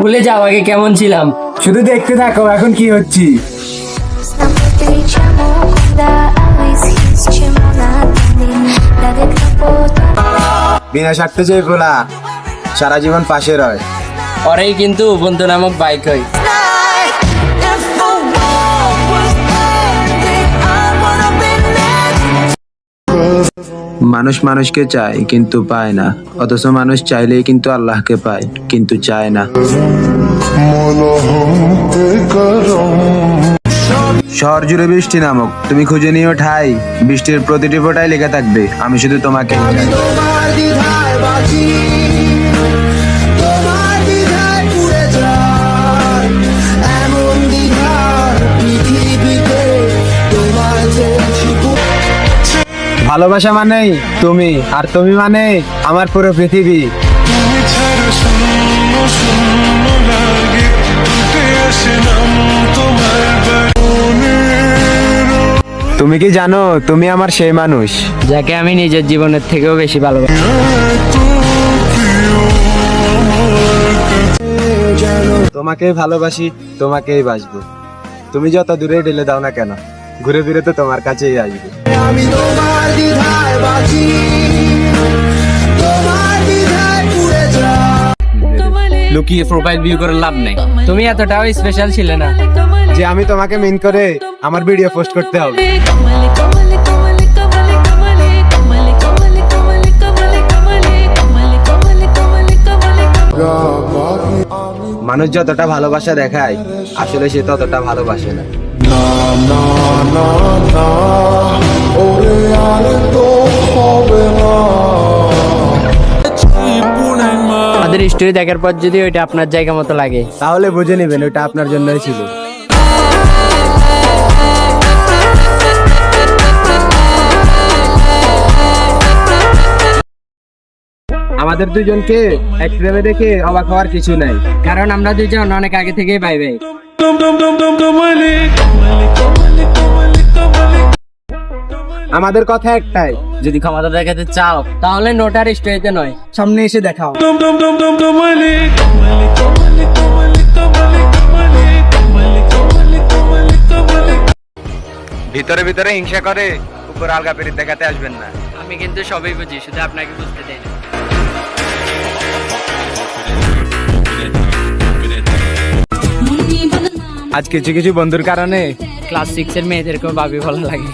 ভুলে যাও আগে কেমন ছিলাম। শুধু দেখতে থাকো এখন কি হচ্ছি। বিনা স্বার্থে যে বলা সারা জীবন পাশে রয়। ওরাই কিন্তু বন্ধু নামক বাইক হয়। মানুষ মানুষকে চায় কিন্তু পায় না, অথচ মানুষ চাইলেই কিন্তু আল্লাহকে পায় কিন্তু চায় না। শহর জুড়ে বৃষ্টি নামক, তুমি খুঁজে নিও ঠাই, বৃষ্টির প্রতিটি ফোঁটায় লেগে থাকবে আমি শুধু তোমাকে চাই। ভালোবাসা মানেই তুমি, আর তুমি মানে আমার পুরো পৃথিবী। তুমি কি জানো তুমি আমার সেই মানুষ যাকে আমি নিজের জীবনের থেকেও বেশি ভালোবাসি। তোমাকেই ভালোবাসি, তোমাকেই বাসবো। তুমি যত দূরে ঢেলে দাও না কেন, ঘুরে ফিরে তো তোমার কাছেই আসবে। লুকিয়ে প্রোফাইল ভিউ করে লাভ নেই, তুমি এতটাও স্পেশাল ছিলে না যে আমি তোমাকে মিন করে আমার ভিডিও পোস্ট করতে হবে। মানুষ যতটা ভালোবাসা দেখায় আসলে সে ততটা ভালোবাসে না। আমাদের স্টোরি দেখার পর যদি ওইটা আপনার জায়গা মতো লাগে তাহলে বুঝে নেবেন ওটা আপনার জন্যই ছিল। আমাদের দুজনকে এক প্রেমে দেখে অবাক হওয়ার কিছু নাই, কারণ আমরা দুজন অনেক আগে থেকেই বাই বাই। আমাদের কথা একটাই, যদি ক্ষমতা দেখাতে চাও তাহলে নোটার স্টোরিতে নয়, সামনে এসে দেখাও। ভিতরে ভিতরে হিংসা করে উপর আলগা পেরিত দেখাতে আসবেন না। আমি কিন্তু সবই বুঝি, শুধু আপনাকে বুঝতে দেই না। আজ কিছু কিছু বন্ধুর কারণে ক্লাস 6 এর মেয়েদেরকেও ভাবি ভালো লাগে।